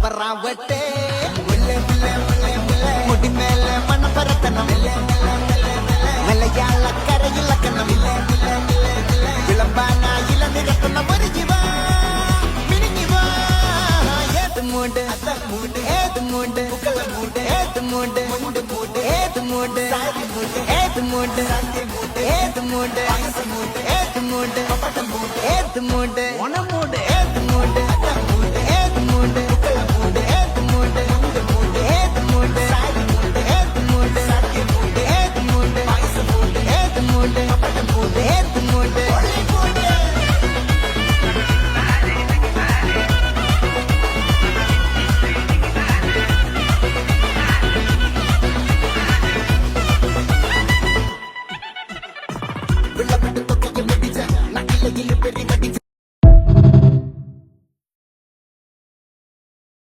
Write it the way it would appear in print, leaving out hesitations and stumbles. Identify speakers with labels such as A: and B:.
A: பராவட்டே முடி மேல மன பரத்தனம் மலையாள கரையில் கண்ணம் விளம்பானா இள நிறத்தனம் வருகிவா மினிங்கிவா ஏத்து மூடு ஏத்து மூடு ஏத்து மூடு ஏத்து மூடு ஏத்து மூடு ஏத்து மூடு ஏத்து மூடு ஏத்து மூடு உன மூடு ஏத்து மூடு ஏத்து மூடு